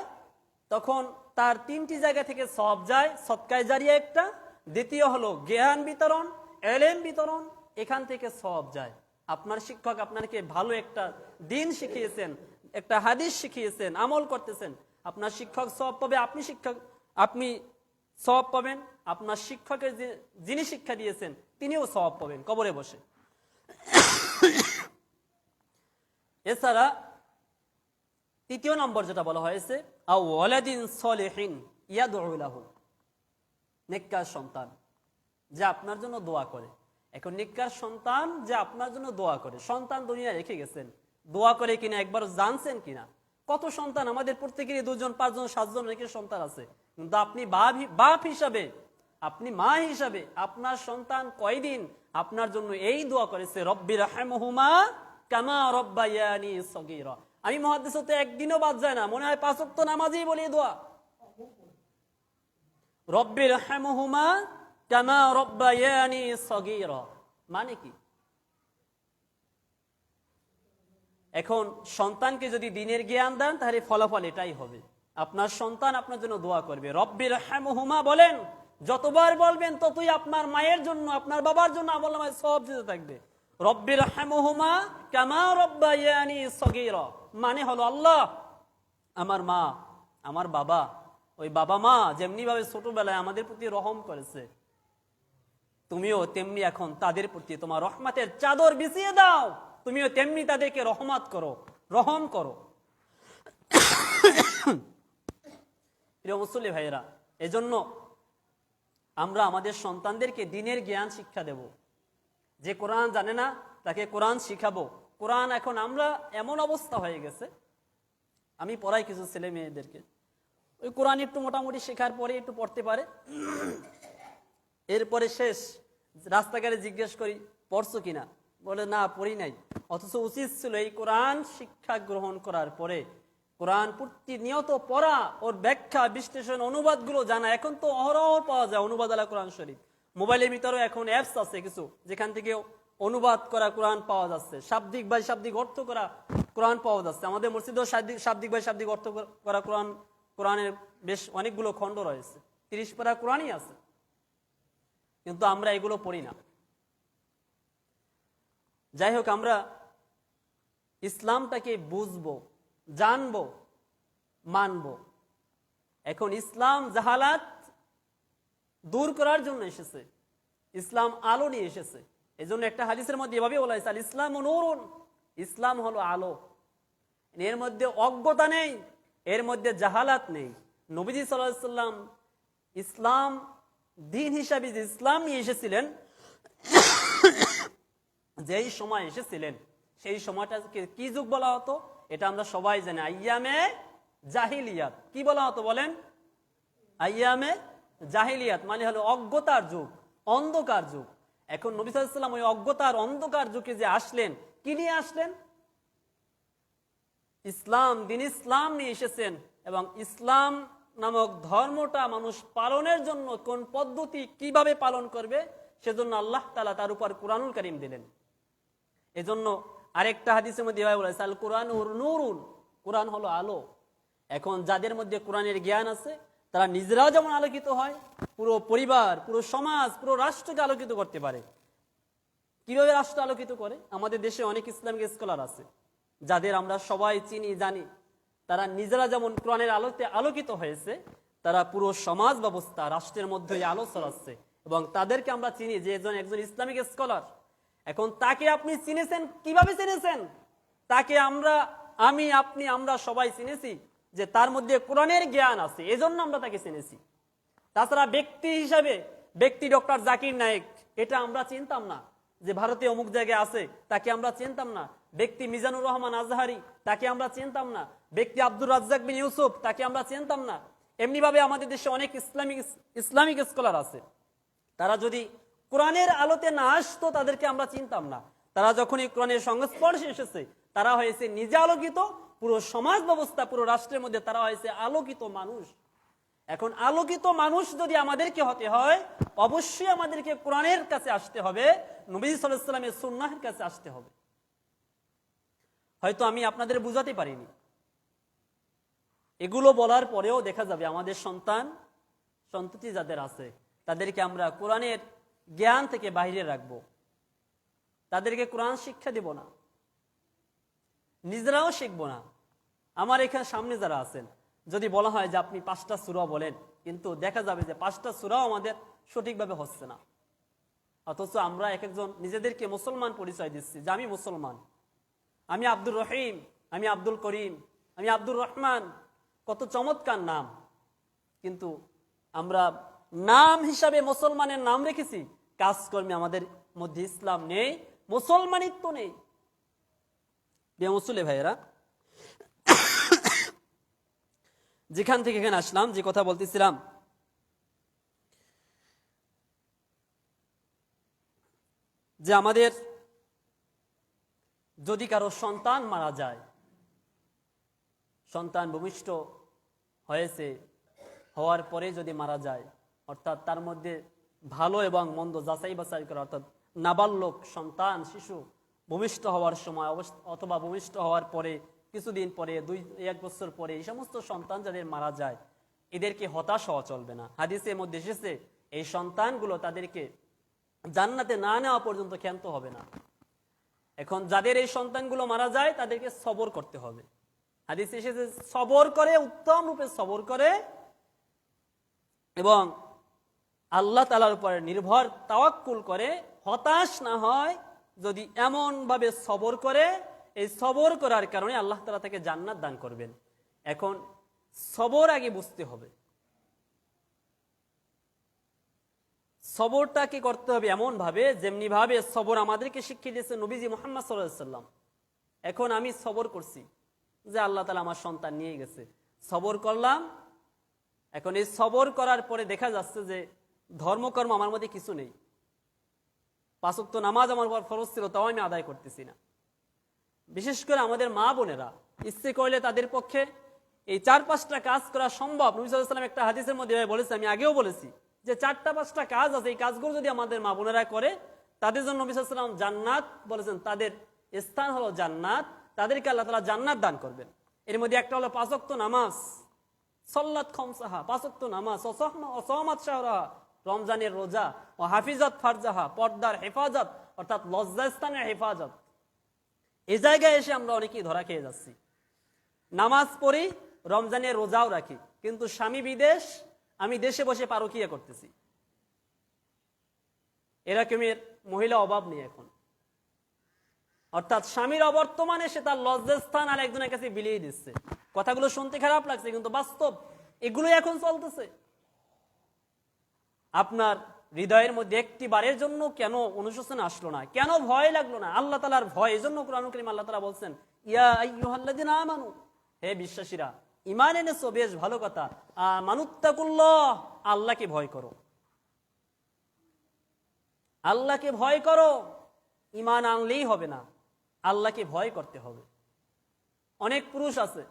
Speaker 1: তখন তার 3টি জায়গা থেকে সওয়াব যায়, সদকায়ে জারিয়া একটা, দ্বিতীয় হলো জ্ঞান বিতরণ, ইলম বিতরণ, এখান থেকে সওয়াব যায়। আপনার শিক্ষক আপনাকে ভালো একটা দ্বীন শিখিয়েছেন, একটা হাদিস শিখিয়েছেন, আমল করতেছেন, আপনার শিক্ষক সওয়াব পাবে, আপনি সওয়াব পাবেন, আপনার শিক্ষকের যিনি শিক্ষা দিয়েছেন তিনিও সওয়াব পাবেন কবরে বসে। এছাড়া 3য় নম্বর যেটা বলা হয়েছে আও ওয়ালাদিন সলিহিন ইয়াদউ লাহু, নেককার সন্তান যে আপনার জন্য দোয়া করে। এখন নেককার সন্তান যে আপনার জন্য দোয়া করে, সন্তান দুনিয়া রেখে গেছেন, দোয়া করে কিনা একবার জানছেন কিনা? কত সন্তান আমাদের প্রত্যেকেরই 2জন 5জন 7জন রেখে সন্তান আছে, কিন্তু আপনি বাপ হিসাবে, আপনি মা হিসাবে আপনার সন্তান কয়দিন আপনার জন্য এই দোয়া করেছে রব্বির রহমহুমা কামা রব্বায়ানি সগীরা। আমি মুহাদ্দিস হতে একদিনও বাদ যায় না, মনে হয় 5 ওয়াক্ত নামাজই বলি দোয়া রব্বির রহমহুমা কামা রব্বায়ানি সগীরা, মানে কি? এখন সন্তানকে যদি দ্বীনের জ্ঞান দেন তাহলে ফলাফল এটাই হবে, আপনার সন্তান আপনার জন্য দোয়া করবে। রব্বির রহমহুমা বলেন, যতবার বলবেন ততই আপনার মায়ের জন্য, আপনার বাবার জন্য আমলনামায় সওয়াব যেতে থাকবে। রব্বির রহমহুমা কামা রব্বায়ানি সগীরা মানে হলো আল্লাহ আমার মা, আমার বাবা ওই বাবা মা যেমনি ভাবে ছোটবেলায় আমাদের প্রতি রহম করেছে, তুমিও তেমনি এখন তাদের প্রতি তোমার রহমতের চাদর বিছিয়ে দাও, তুমিও তেমনি তাদেরকে রহমত করো, রহম করো। প্রিয় মুসল্লি ভাইয়েরা, এজন্য আমরা আমাদের সন্তানদেরকে দ্বীনের জ্ঞান শিক্ষা দেব। যে কোরআন জানে না তাকে কোরআন শিখাবো। কোরআন এখন আমরা এমন অবস্থা হয়ে গেছে, আমি পড়াই কিছু ছেলে মেয়েদেরকে, ওই কোরআন একটু মোটামুটি শেখার পরে একটু পড়তে পারে, এরপরে শেষ। রাস্তাঘাটে জিজ্ঞেস করি পড়ছো কিনা, বলে না পড়ি নাই। অথচ উচিত ছিল এই কোরআন শিক্ষা গ্রহণ করার পরে কোরআন প্রতিনিয়ত পড়া, ওর ব্যাখ্যা বিশ্লেষণ অনুবাদগুলো জানা। এখন তো অহরহ পাওয়া যায় অনুবাদ আলা কোরআন শরীফ। মোবাইলের ভিতরেও এখন অ্যাপস আছে কিছু, যেখান থেকে অনুবাদ করা কোরআন পাওয়া যাচ্ছে, শাব্দিক বাই শাব্দিক অর্থ করা কোরআন পাওয়া যাচ্ছে। আমাদের মসজিদেও শাব্দিক বাই শাব্দিক অর্থ করা কোরআনের বেশ অনেকগুলো খণ্ড রয়েছে, 30 পারা কোরআনই আছে, কিন্তু আমরা এগুলো পড়ি না। যাই হোক, আমরা ইসলামটাকে বুঝবো, জানবো, মানবো। এখন ইসলাম জাহালাত দূর করার জন্য এসেছে, ইসলাম আলো নিয়ে এসেছে। এই জন্য একটা হাদিসের মধ্যে এভাবে বলা হয়েছে, আল ইসলাম নূরুন, ইসলাম হলো আলো। এর মধ্যে অজ্ঞতা নেই, এর মধ্যে জাহালাত নেই। নবীজি সাল্লাল্লাহু আলাইহি সাল্লাম ইসলাম দিন হিসাবে যে ইসলাম নিয়ে এসেছিলেন, যেই সময় এসেছিলেন সেই সময়টাকে কি যুগ বলা হতো এটা আমরা সবাই জানি, আইয়ামে জাহিলিয়াত। কি বলা হতো বলেন? আইয়ামে জাহিলিয়াত মানে হলো অজ্ঞতার যুগ, অন্ধকার যুগ। এখন নবী সাল্লাল্লাহু আলাইহি সাল্লাম ওই অজ্ঞতার অন্ধকার যুগে যে আসলেন, কি নিয়ে আসলেন? ইসলাম, দিন ইসলাম নিয়ে এসেছেন। এবং ইসলাম নামক ধর্মটা মানুষ পালনের জন্য কোন পদ্ধতি কিভাবে পালন করবে সেজন্য আল্লাহ তাআলা তার উপর কুরআনুল কারীম দিলেন। এজন্য আরেকটা হাদিসের মধ্যে এভাবে বলা হয়েছে, আল কুরআনুর নূরুন, কুরআন হলো আলো। এখন যাদের মধ্যে কোরআনের জ্ঞান আছে তারা নিজেরাও যেমন আলোকিত হয়, পুরো পরিবার, পুরো সমাজ, পুরো রাষ্ট্রকে আলোকিত করতে পারে। কিভাবে রাষ্ট্র আলোকিত করে? আমাদের দেশে অনেক ইসলামিক স্কলার আছে যাদের আমরা সবাই চিনি জানি, তারা নিজেরা যেমন কোরআনের আলোতে আলোকিত হয়েছে, তারা পুরো সমাজ ব্যবস্থা রাষ্ট্রের মধ্যে আলো ছড়াচ্ছে। এবং তাদেরকে আমরা চিনি যে একজন ইসলামিক স্কলার। এখন তাকে আপনি চিনেছেন, কিভাবে চিনেছেন? তাকে আমি, আপনি, আমরা সবাই চিনেছি যে তার মধ্যে কোরআনের জ্ঞান আছে, এজন্য আমরা তাকে চিনেছি। তাছাড়া ব্যক্তি হিসাবে, ব্যক্তি ডক্টর জাকির নায়েক, এটা আমরা চিনতাম না যে ভারতে অমুক জায়গায় আছে, তাকে আমরা চিনতাম না। ব্যক্তি মিজানুর রহমান আজহারি, তাকে আমরা চিনতাম না। ব্যক্তি আব্দুর রাজ্জাক বিন ইউসুফ, তাকে আমরা চিনতাম না। এমনি ভাবে আমাদের দেশে অনেক ইসলামিক স্কলার আছে, তারা যদি কোরআনের আলোতে না আসতো তাদেরকে আমরা চিনতাম না। তারা যখনই কোরআনের সংস্পর্শে এসেছে তারা হয়েছে নিজে আলোকিত, পুরো সমাজ ব্যবস্থা, পুরো রাষ্ট্রের মধ্যে তারা হয়েছে আলোকিত মানুষ। এখন আলোকিত মানুষ যদি আমাদেরকে হতে হয়, অবশ্যই আমাদেরকে কোরআনের কাছে আসতে হবে, নবী সাল্লাল্লাহু আলাইহি ওয়াসাল্লামের সুন্নাহের কাছে আসতে হবে। হয়তো আমি আপনাদের বুঝাতে পারিনি, এগুলো বলার পরেও দেখা যাবে আমাদের সন্ততি যাদের আছে তাদেরকে আমরা কোরআনের জ্ঞান থেকে বাইরে রাখবো, তাদেরকে কোরআন শিক্ষা দেব না, নিজেরাও শিখবো না। আমার এখানে সামনে যারা আছেন, যদি বলা হয় যে আপনি 5টা সূরা বলেন, কিন্তু দেখা যাবে যে 5টা সূরাও আমাদের সঠিকভাবে হচ্ছে না। অথচ আমরা একজন নিজেদেরকে মুসলমান পরিচয় দিচ্ছি যে আমি মুসলমান, আমি আব্দুর রহিম, আমি আব্দুল করিম, আমি আব্দুর রহমান, কত চমৎকার নাম। কিন্তু আমরা নাম হিসাবে মুসলমানের নাম রেখেছি, কাজকর্মে আমাদের মধ্যে ইসলাম নেই, মুসলমানিত্ব নেই। মুসল্লি ভাইয়েরা, যেখান থেকে এখানে আসলাম, যে কথা বলতেছিলাম, যে আমাদের যদি কারো সন্তান মারা যায়, সন্তান ভূমিষ্ঠ হয়েছে, হওয়ার পরে যদি মারা যায়, অর্থাৎ তার মধ্যে ভালো এবং মন্দ যাচাই বাছাই করা, অর্থাৎ নাবালক সন্তান, শিশু ভূমিষ্ঠ হওয়ার সময় অথবা ভূমিষ্ঠ হওয়ার পরে কিছুদিন পরে, 2-1 বছর পরে, এই সমস্ত সন্তান যাদের মারা যায় এদেরকে হতাশ হওয়া চলবে না। হাদিসের মধ্যে এসেছে এই সন্তানগুলো তাদেরকে জান্নাতে না নেওয়া পর্যন্ত ক্ষান্ত হবে না। এখন যাদের এই সন্তানগুলো মারা যায় তাদেরকে সবর করতে হবে। হাদিসে এসেছে সবর করে, উত্তম রূপে সবর করে এবং আল্লাহ তাআলার উপরে নির্ভর তাওয়াক্কুল করে হতাশ না হয়, যদি এমনভাবে সবর করে, এই সবর করার কারণে আল্লাহ তাআলা তাকে জান্নাত দান করবেন। এখন সবর আগে বুঝতে হবে, সবরটাকে করতে হবে এমন ভাবে যেমনি ভাবে সবর আমাদেরকে শিখিয়ে দিয়েছে নবীজি মুহাম্মদ সাল্লাল্লাহু আলাইহি ওয়াসাল্লাম। এখন আমি সবর করছি যে আল্লাহ তাআলা আমার সন্তান নিয়ে গেছে, সবর করলাম। এখন এই সবর করার পরে দেখা যাচ্ছে যে ধর্মকর্ম আমার মধ্যে কিছু নেই, 5 ওয়াক্ত নামাজ আমার উপর ফরজ ছিল তাও আমি আদায় করতেছি না। বিশেষ করে আমাদের মা বোনেরা ইচ্ছে করলে তাদের পক্ষে এই 4-5টা কাজ করা সম্ভব। নবী সাল্লাল্লাহু আলাইহি ওয়াসাল্লাম একটা হাদিসের মধ্যে বলেছে, আমি আগেও বলেছি, যে 4-5টা কাজ আছে, এই কাজগুলো যদি আমাদের মা বোনেরা করে তাদের জন্য নবী সাল্লাল্লাহু আলাইহি ওয়াসাল্লাম জান্নাত বলেছেন, তাদের স্থান হলো জান্নাত, তাদেরকে আল্লাহ তাআলা জান্নাত দান করবেন। এর মধ্যে একটা হলো 5 ওয়াক্ত নামাজ, সাল্লাত খামসাহা, 5 ওয়াক্ত নামাজ, ও সামাত শাহরাহা, রমজানের রোজা, ও হাফিজাত ফারজাহা, পর্দার হেফাজত অর্থাৎ লজ্জাস্থানের হেফাজত। এই জায়গায় এসে আমরা অনেকেই ধরা খেয়ে যাচ্ছি। নামাজ পড়ি, রমজানের রোজাও রাখি, কিন্তু স্বামী বিদেশ, আমি দেশে বসে পারকিয়া করতেছি। এরকমের মহিলা অভাব নেই এখন। অর্থাৎ স্বামীর অবর্তমানে সে তার লজ্জাস্থান আর একজনের কাছে বিলিয়ে দিচ্ছে। কথাগুলো শুনতে খারাপ লাগছে, কিন্তু বাস্তব এগুলোই এখন চলতেছে। আপনার হৃদয়ের মধ্যে একটি বারের জন্য কেন অনুশোচনা আসলো না, কেন ভয় লাগলো না? আল্লাহ তাআলার ভয়। এজন্য কোরআনুল কারীম আল্লাহ তাআলা বলছেন, ইয়া আইয়ুহাল্লাযিনা আমানু, হে বিশ্বাসীরা, ঈমান এনেছো, বেশ ভালো কথা, আমানুত্তাকুল্লাহ, আল্লাহকে ভয় করো, আল্লাহকে ভয় করো। ঈমান আনলেই হবে না, আল্লাহকে ভয় করতে হবে। অনেক পুরুষ আছে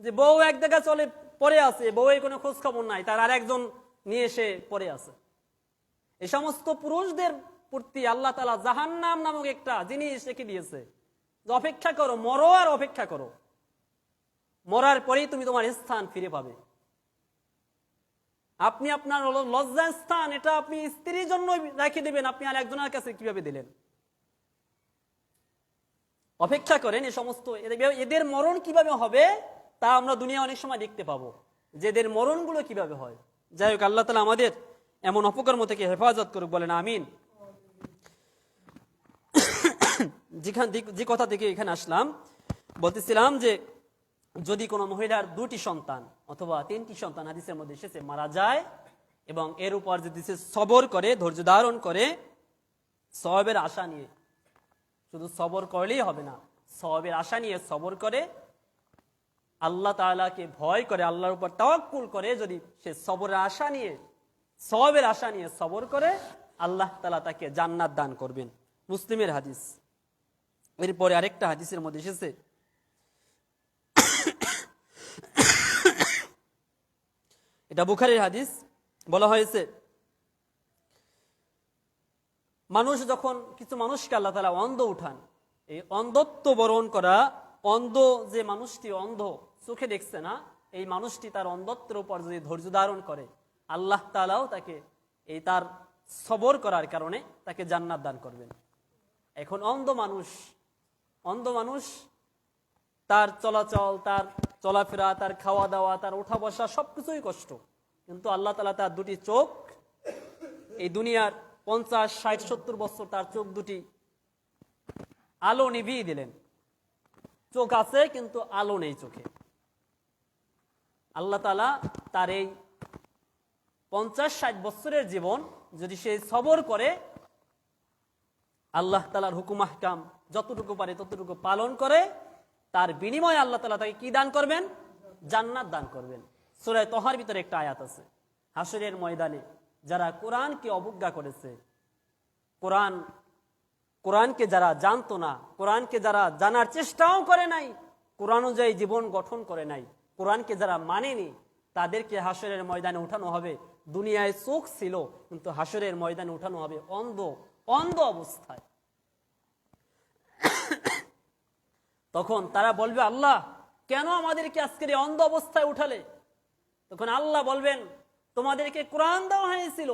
Speaker 1: যে বউ এক জায়গায় চলে পড়ে আছে, বউয়ের কোনো খোঁজ খবর নাই, তার আর একজন নিয়ে এসে পড়ে আছে। এই সমস্ত পুরুষদের প্রতি আল্লাহ তাআলা জাহান্নাম নামক একটা জিনিস রেখে দিয়েছে, যে অপেক্ষা করো, মরো আর অপেক্ষা করো, মরার পরেই তুমি তোমার স্থান ফিরে পাবে। আপনি আপনার লজ্জা স্থান এটা আপনি স্ত্রীর জন্য রেখে দিবেন, আপনি আর একজনের কাছে কিভাবে দিলেন? অপেক্ষা করেন। এই সমস্ত এদের মরণ কিভাবে হবে তা আমরা দুনিয়া অনেক সময় দেখতে পাবো, যে এদের মরণগুলো কিভাবে হয়। যাই হোক, আল্লাহ তাআলা আমাদের এমন অপকর্ম থেকে হেফাজত করুক, বলেন আমিন। যে কথা থেকে এখানে আসলাম, বলতেছিলাম যে যদি কোনো মহিলার 2টি সন্তান অথবা 3টি সন্তান, হাদিসের মধ্যে এসেছে, মারা যায় এবং এর উপর যদি সে সবর করে, ধৈর্য ধারণ করে, সওয়াবের আশা নিয়ে, শুধু সবর করলেই হবে না, সওয়াবের আশা নিয়ে সবর করে, আল্লাহ তাআলাকে ভয় করে, আল্লাহর উপর তাওয়াক্কুল করে, যদি সে সবরের আশা নিয়ে, সওয়াবের আশা নিয়ে সবর করে, আল্লাহ তাআলা তাকে জান্নাত দান করবেন। মুসলিমের হাদিস। এরপরে আরেকটা হাদিসের মধ্যে এসেছে, এটা বুখারীর হাদিস, বলা হয়েছে মানুষ যখন, কিছু মানুষকে আল্লাহ তাআলা অন্ধ উঠান, এই অন্ধত্ব বরণ করা, অন্ধ যে মানুষটি অন্ধ, চোখে দেখছে না, এই মানুষটি তার অন্ধত্বের উপর যদি ধৈর্য ধারণ করে, আল্লাহ তাআলাও তাকে এই তার সবর করার কারণে তাকে জান্নাত দান করবেন। এখন অন্ধ মানুষ তার চলাচল, তার চলাফেরা, তার খাওয়া দাওয়া, তার ওঠা বসা সবকিছুই কষ্ট, কিন্তু আল্লাহ তাআলা তার 2টি চোখ, এই দুনিয়ার 50, 60, 70 বছর তার চোখ দুটি আলো নিভিয়ে দিলেন। চোখ আছে কিন্তু আলো নেই চোখে। আল্লাহ তাআলা তার এই 50-60 বছরের জীবন যদি সে সবর করে, আল্লাহ তাআলার হুকুম আহকাম যতটুকু পারে ততটুকু পালন করে, তার বিনিময়ে আল্লাহ তাআলা তাকে কি দান করবেন? জান্নাত দান করবেন। সূরা তহার ভিতরে একটা আয়াত আছে, হাসরের ময়দানে যারা কোরআনকে অবজ্ঞা করেছে, কোরআনকে যারা জানতো না, কোরআনকে যারা জানার চেষ্টাও করে নাই, কোরআন অনুযায়ী জীবন গঠন করে নাই, কোরআনকে যারা মানেনি, তাদেরকে হাসরের ময়দানে উঠানো হবে। দুনিয়ায় চোখ ছিল কিন্তু হাসরের ময়দানে উঠানো হবে অন্ধ অবস্থায়। তখন তারা বলবে, আল্লাহ কেন আমাদেরকে আজকের এই অন্ধ অবস্থায় উঠালে? তখন আল্লাহ বলবেন, তোমাদেরকে কোরআন দেওয়া হয়েছিল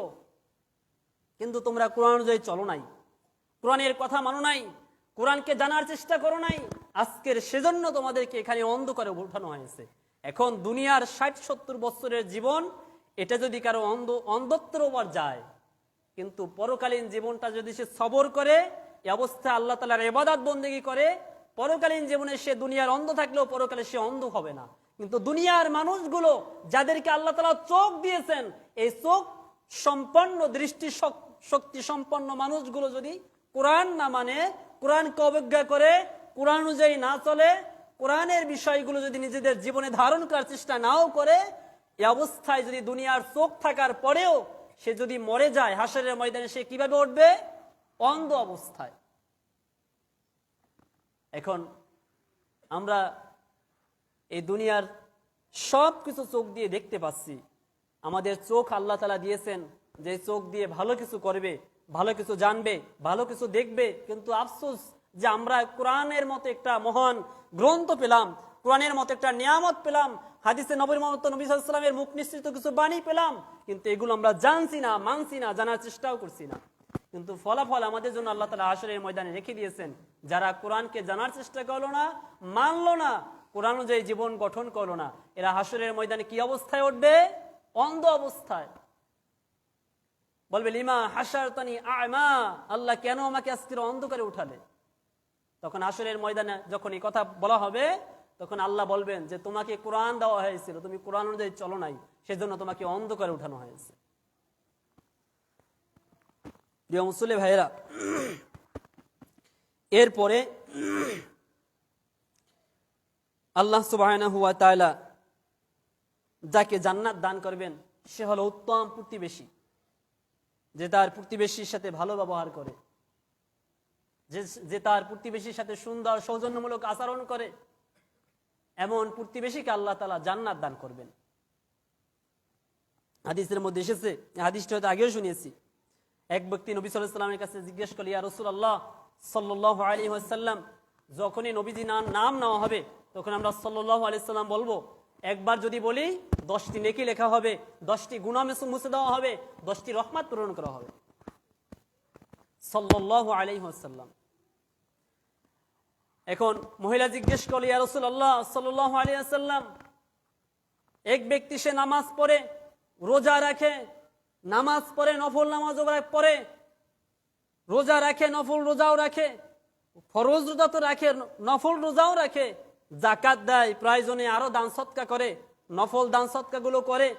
Speaker 1: কিন্তু তোমরা কোরআন অনুযায়ী চলো নাই, কোরআনের কথা মানো নাই, কোরআনকে জানার চেষ্টা করো নাই, আজকের সেজন্য তোমাদেরকে এখানে অন্ধ করে উঠানো হয়েছে। এখন দুনিয়ার 60-70 বছরের জীবন, এটা যদি কারো অন্ধত্বের উপর যায়, কিন্তু পরকালীন জীবনটা যদি সে সবর করে, এই অবস্থায় আল্লাহ তাআলার ইবাদত বন্দেগী করে, পরকালীন জীবনে সে দুনিয়ার অন্ধ থাকলেও পরকালে সে অন্ধ হবে না। কিন্তু দুনিয়ার মানুষগুলো যাদেরকে আল্লাহ তাআলা চোখ দিয়েছেন, এই চোখ সম্পন্ন, দৃষ্টি শক্তি সম্পন্ন মানুষগুলো যদি কোরআন না মানে, কোরআনকে অবজ্ঞা করে, কোরআন অনুযায়ী না চলে, কোরআনের বিষয়গুলো যদি নিজেদের জীবনে ধারণ করার চেষ্টা নাও করে, এই অবস্থায় যদি দুনিয়ার চোখ থাকার পরেও সে যদি মরে যায়, হাসরের ময়দানে সে কিভাবে উঠবে? অন্ধ অবস্থায়। এখন আমরা এই দুনিয়ার সব কিছু চোখ দিয়ে দেখতে পাচ্ছি। আমাদের চোখ আল্লাহ তাআলা দিয়েছেন যে চোখ দিয়ে ভালো কিছু করবে, ভালো কিছু জানবে, ভালো কিছু দেখবে। কিন্তু আফসোস যে আমরা কোরআনের মতো একটা মহান গ্রন্থ পেলাম, কোরআনের মতো একটা নিয়ামত পেলাম, হাদিসে নবী মুহাম্মদ নবী সাল্লাল্লাহু আলাইহি ওয়াসাল্লামের মুখ নিঃসৃত কিছু বাণী পেলাম, কিন্তু এগুলো আমরা জানছি না, মানছি না, জানার চেষ্টাও করছি না। কিন্তু ফলাফল আমাদের জন্য আল্লাহ তাআলা হাশরের ময়দানে রেখে দিয়েছেন। যারা কোরআনকে জানার চেষ্টা করলো না, মানলো না, কোরআন অনুযায়ী জীবন গঠন করলো না, এরা হাশরের ময়দানে কি অবস্থায় উঠবে? অন্ধ অবস্থায়। বলবে লিমা হাশারতানি আ'মা, আল্লাহ কেন আমাকে আজকের অন্ধকারে উঠালে? তখন হাশরের ময়দানে যখন এই কথা বলা হবে, তখন আল্লাহ বলবেন যে তোমাকে কোরআন দেওয়া হয়েছিল, তুমি কোরআন অনুযায়ী চলো নাই, সেজন্য তোমাকে অন্ধকারে উঠানো হয়েছে। প্রিয় মুসলিম ভাইয়েরা, এরপরে আল্লাহ সুবহানাহু ওয়া তাআলা যাকে জান্নাত দান করবেন সে হলো উত্তম প্রতিবেশী, যে তার প্রতিবেশীর সাথে ভালো ব্যবহার করে, যে তার প্রতিবেশীর সাথে সুন্দর সৌজন্যমূলক আচরণ করে, এমন প্রতিবেশীকে আল্লাহ তাআলা জান্নাত দান করবেন। হাদিসের মধ্যে এসেছে, হাদিসটা হয়তো আগেও শুনিয়েছি, এক ব্যক্তি নবী সাল্লাল্লাহু আলাইহি ওয়াসাল্লামের কাছে জিজ্ঞেস করল, ইয়া রাসূলুল্লাহ সাল্লাল্লাহু আলাইহি ওয়াসাল্লাম, যখনই নবীজি নাম নেওয়া হবে তখন আমরা সাল্লাল্লাহু আলাইহি ওয়াসাল্লাম বলবো, একবার যদি বলি 10টি নেকি লেখা হবে, 10টি গুনাহ মুছে দেওয়া হবে, 10টি রহমত পূরণ করা হবে। সাল্লাল্লাহু আলাইহি ওয়াসাল্লাম। এখন মহিলা জিজ্ঞেস করল, ইয়া রাসূলুল্লাহ সাল্লাল্লাহু আলাইহি ওয়াসাল্লাম, এক ব্যক্তি সে নামাজ পড়ে, রোজা রাখে, নামাজ পড়ে, নফল নামাজও পড়ে, রোজা রাখে, নফল রোজাও রাখে, ফরজ রোজা তো রাখে, নফল রোজাও রাখে, যাকাত দেয়, প্রয়োজনে আরো দান সদকা করে, নফল দান সদকা গুলো করে,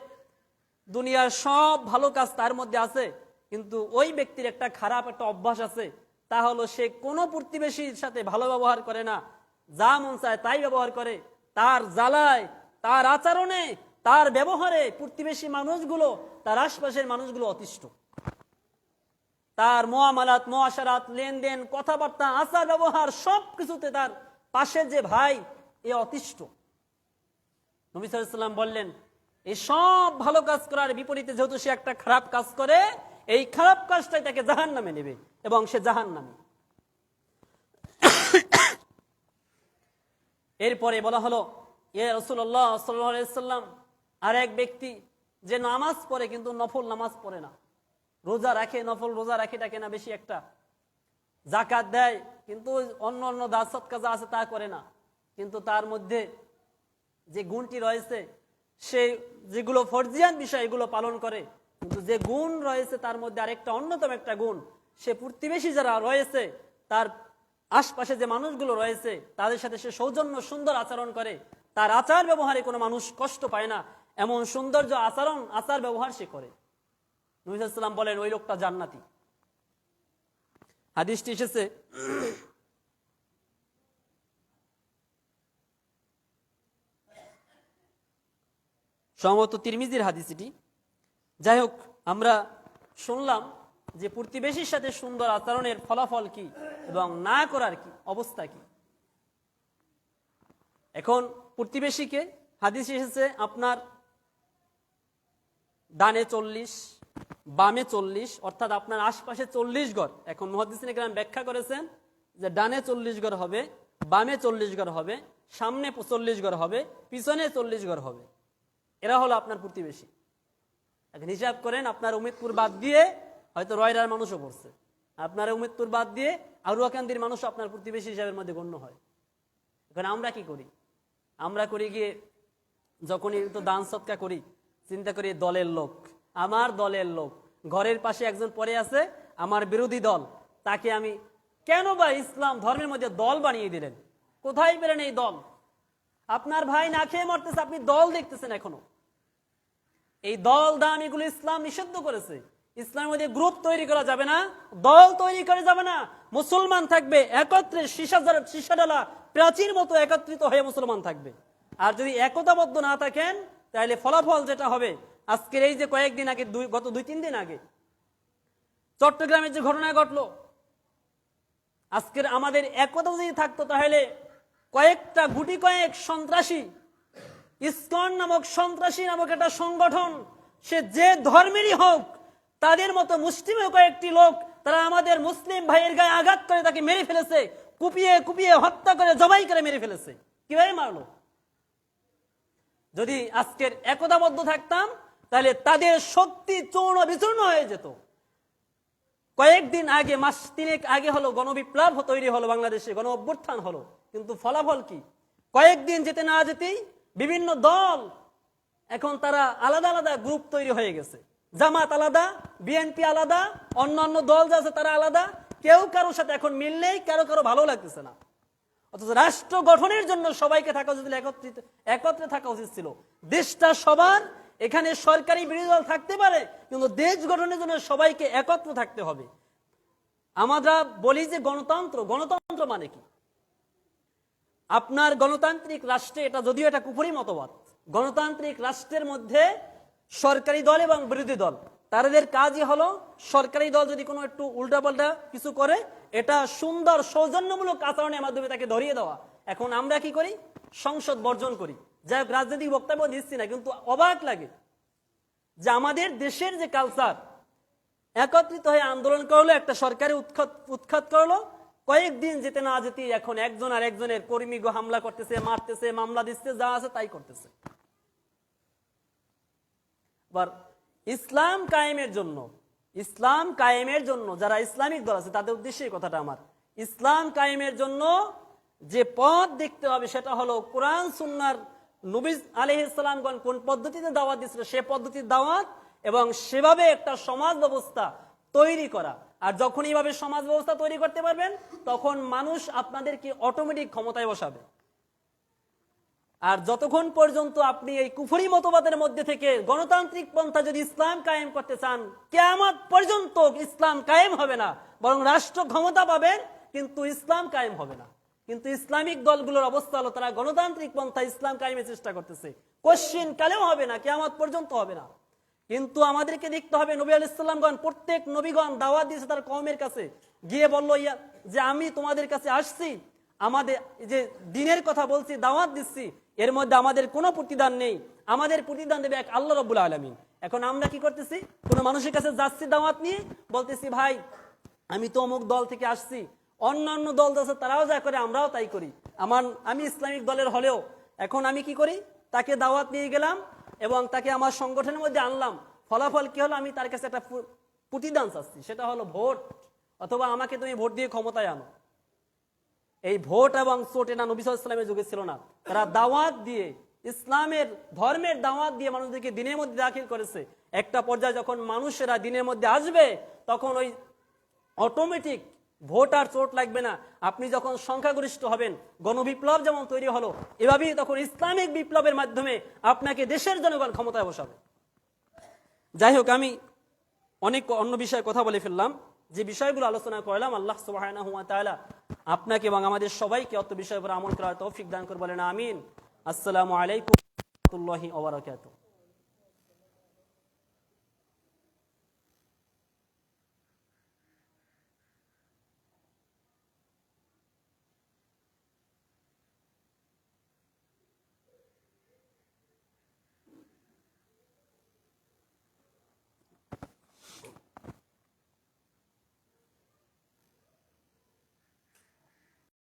Speaker 1: দুনিয়ার সব ভালো কাজ তার মধ্যে আছে। কিন্তু ওই ব্যক্তির একটা খারাপ একটা অভ্যাস আছে, তা হলো সে কোনো প্রতিবেশীর সাথে ভালো ব্যবহার করে না, যা মন চায় তাই ব্যবহার করে। তার জ্বালায়, তার আচরণে, তার ব্যবহারে প্রতিবেশী মানুষগুলো, তার আশপাশের মানুষগুলো অতিষ্ঠ। তার মুআমালাত, মুআশারাত, লেনদেন, কথাবার্তা, আচার ব্যবহার সবকিছুতে তার পাশে যে ভাই এ অতিষ্ঠ। নবী সাল্লাল্লাহু আলাইহি ওয়াসাল্লাম বললেন, এই সব ভালো কাজ করার বিপরীতে যেহেতু সে একটা খারাপ কাজ করে, এই খারাপ কাজটাই তাকে জাহান্নামে নেবে এবং সে জাহান্নামী। এরপরে বলা হলো, ইয়া রাসূলুল্লাহ সাল্লাল্লাহু আলাইহি ওয়াসাল্লাম, আর এক ব্যক্তি যে নামাজ পড়ে কিন্তু নফল নামাজ পড়ে না, রোজা রাখে, নফল রোজা রাখে ডাকে না বেশি একটা, যাকাত দেয় কিন্তু অন্য অন্য দান সদকা যা আছে তা করে না, কিন্তু তার মধ্যে যে গুণটি রয়েছে, সে যেগুলো ফরজিয়ান বিষয় এগুলো পালন করে, কিন্তু যে গুণ রয়েছে তার মধ্যে আরেকটা অন্যতম একটা গুণ, সে প্রতিবেশী যারা রয়েছে, তার আশপাশে যে মানুষগুলো রয়েছে তাদের সাথে সে সৌজন্য সুন্দর আচরণ করে, তার আচার ব্যবহারে কোনো মানুষ কষ্ট পায় না, এমন সৌন্দর্য আচরণ, আচার ব্যবহার সে করে। নবী সাল্লাল্লাহু আলাইহি ওয়াসাল্লাম বলেন ওই লোকটা জান্নাতি। হাদিসটি এসেছে সম্ভবত তিরমিজির হাদিস এটি। যাই হোক, আমরা শুনলাম যে প্রতিবেশীর সাথে সুন্দর আচরণের ফলাফল কি এবং না করার কি অবস্থা কি। এখন প্রতিবেশীকে হাদিস এসেছে আপনার ডানে 40, বামে 40, অর্থাৎ আপনার আশপাশে 40 ঘর। এখন মুহাদ্দিসিনে কেরাম ব্যাখ্যা করেছেন যে ডানে 40 ঘর হবে, বামে 40 ঘর হবে, সামনে 40 ঘর হবে, পিছনে 40 ঘর হবে। এরা হলো আপনার প্রতিবেশী। এখন হিসাব করেন, আপনার উমিদপুর বাদ দিয়ে হয়তো রয়রার মানুষও পড়ছে, আপনার উমিদপুর বাদ দিয়ে আরুয়াকান্দির মানুষও আপনার প্রতিবেশী হিসাবের মধ্যে গণ্য হয়। এখন আমরা কি করি? আমরা করি গিয়ে যখনই তো দান সৎকা করি, চিন্তা করি দলের লোক, আমার দলের লোক, ঘরের পাশে একজন পড়ে আছে আমার বিরোধী দল, তাকে আমি কেন বা ইসলাম ধর্মের মধ্যে দল বানিয়ে দিলেন? কোথায় পেলেন এই দল? আপনার ভাই না খেয়ে মরতেছে, আপনি দল দেখতেছেন এখনো। এই দল দাম এগুলো ইসলাম নিষিদ্ধ করেছে। ইসলামের মধ্যে গ্রুপ তৈরি করা যাবে না, দল তৈরি করা যাবে না। মুসলমান থাকবে একত্রে, সীসাডালা প্রাচীর মতো একত্রিত হয়ে মুসলমান থাকবে। আর যদি একতাবদ্ধ না থাকেন তাহলে ফলাফল যেটা হবে, আজকের এই যে কয়েকদিন আগে, গত 2-3 দিন আগে চট্টগ্রামের যে ঘটনা ঘটলো, আজকের আমাদের একতা যদি থাকতো তাহলে কয়েকটা গুটি কয়েক সন্ত্রাসী, ইসকন নামক সন্ত্রাসী নামক একটা সংগঠন, সে যে ধর্মেরই হোক, তাদের মতো মুসলিমও কয়েকটি লোক, তারা আমাদের মুসলিম ভাইয়ের গায়ে আঘাত করে তাকে মেরে ফেলেছে, কুপিয়ে কুপিয়ে হত্যা করে জবাই করে মেরে ফেলেছে। কিভাবে মারলো? যদি আজকের একতাবদ্ধ থাকতাম তাহলে তাদের শক্তি চূর্ণ বিচূর্ণ হয়ে যেত। কয়েকদিন আগে, মাস 3 আগে হলো গণবিপ্লব তৈরি হলো বাংলাদেশে, গণ অভ্যুত্থান হলো, কিন্তু ফলাফল কি? কয়েকদিন যেতে না যেতেই বিভিন্ন দল, এখন তারা আলাদা আলাদা গ্রুপ তৈরি হয়ে গেছে। জামাত আলাদা, বিএনপি আলাদা, অন্যান্য দল যা আছে তারা আলাদা, কেউ কারোর সাথে এখন মিল নেই, কারো ভালো লাগতেছে না। অথচ রাষ্ট্র গঠনের জন্য সবাইকে থাকা উচিত, একত্রে থাকা উচিত ছিল। দেশটা সবার, এখানে সরকারি বিরোধী দল থাকতে পারে, কিন্তু দেশ গঠনের জন্য সবাইকে একত্র থাকতে হবে। আমরা বলি যে গণতন্ত্র, গণতন্ত্র মানে কি? আপনার গণতান্ত্রিক রাষ্ট্রে, এটা যদিও এটা কুফরি মতবাদ, গণতান্ত্রিক রাষ্ট্রের মধ্যে সরকারি দল এবং বিরোধী দল, তাদের কাজই হলো, সরকারি দল যদি কোনো একটু উল্টাপাল্টা কিছু করে, এটা সুন্দর সৌজন্যমূলক আচরণের মাধ্যমে তাকে ধরিয়ে দেওয়া। এখন আমরা কি করি? সংসদ বর্জন করি। যাই হোক, রাজনৈতিক বক্তব্য দিচ্ছি না, কিন্তু অবাক লাগে যে আমাদের দেশের যে কালচার, একত্রিত হয়ে আন্দোলন করলো, একটা সরকারি উৎখাত করলো, কয়েকদিন যেতে না যেতে এখন একজন আর একজনের কর্মী হামলা করতেছে, মারতেছে, মামলা দিচ্ছে, যা আছে তাই করতেছে। আবার ইসলাম কায়েমের জন্য যারা ইসলামিক দল আছে তাদের উদ্দেশ্যে এই কথাটা আমার, ইসলাম কায়েমের জন্য যে পথ দেখতে হবে সেটা হলো কোরআন সুন্নাহর, নবী আলাইহিস সালামগণ কোন পদ্ধতিতে দাওয়াত দিয়েছিল সে পদ্ধতির দাওয়াত, এবং সেভাবে একটা সমাজ ব্যবস্থা তৈরি করা। আর যখন এইভাবে সমাজ ব্যবস্থা তৈরি করতে পারবেন, তখন মানুষ আপনাদেরকে অটোমেটিক ক্ষমতায় বসাবে। আর যতক্ষণ পর্যন্ত আপনি এই কুফরি মতবাদের মধ্যে থেকে গণতান্ত্রিক পন্থা যদি ইসলাম কায়েম করতে চান, কিয়ামত পর্যন্ত ইসলাম কায়েম হবে না, বরং রাষ্ট্র ক্ষমতা পাবেন, কিন্তু ইসলাম কায়েম হবে না। কিন্তু ইসলামিক দলগুলোর অবস্থা হলো, তারা গণতান্ত্রিক পন্থা ইসলাম কায়েমের চেষ্টা করতেছে, কোশ্চিন কালেও হবে না, কিয়ামত পর্যন্ত হবে না। কিন্তু আমাদেরকে দেখতে হবে, নবী আলাইহিস সালামগণ, প্রত্যেক নবীগণ দাওয়াত দিয়েছে তার কওমের কাছে, গিয়ে বলল যে আমি তোমাদের কাছে আসছি, আমাদের যে দিনের কথা বলছি, দাওয়াত দিচ্ছি, এর মধ্যে আমাদের কোনো প্রতিদান নেই, আমাদের প্রতিদান দেবে এক আল্লাহ রাব্বুল আলামিন। এখন আমরা কি করতেছি? কোনো মানুষের কাছে যাচ্ছি দাওয়াত নিয়ে, বলতেছি ভাই আমি তো অমুক দল থেকে আসছি, অন্যান্য দল আছে তারাও যা করে আমরাও তাই করি, আমি ইসলামিক দলের হলেও এখন আমি কি করি? তাকে দাওয়াত নিয়ে গেলাম এবং তাকে আমার সংগঠনের মধ্যে আনলাম, ফলাফল কি হলো? আমি তার কাছে একটা প্রতিদান চাচ্ছি, সেটা হলো ভোট, অথবা আমাকে তুমি ভোট দিয়ে ক্ষমতায় আনো। এই ভোট এবং চোট এটা নবী সাল্লাল্লাহু আলাইহি ওয়াসাল্লামের যুগে ছিল না। তারা দাওয়াত দিয়ে, ইসলামের ধর্মের দাওয়াত দিয়ে মানুষদেরকে দিনের মধ্যে দাখিল করেছে। একটা পর্যায়ে যখন মানুষেরা দিনের মধ্যে আসবে, তখন ওই অটোমেটিক ভোট আর চোট লাগবে না। আপনি যখন সংখ্যাগরিষ্ঠ হবেন, গণবিপ্লব যেমন তৈরি হলো, এভাবেই তখন ইসলামিক বিপ্লবের মাধ্যমে আপনাকে দেশের জনগণ ক্ষমতায় বসাবে। যাই হোক, আমি অনেক অন্য বিষয়ে কথা বলে ফেললাম। যে বিষয়গুলো আলোচনা করলাম, আল্লাহ সুবহানাহু ওয়া তাআলা আপনাকে এবং আমাদের সবাইকে অত বিষয়ের উপর আমল করার তৌফিক দান করুন, বলেন আমিন। আসসালামু আলাইকুম ওয়া রাহমাতুল্লাহি ওয়া বারাকাতুহু।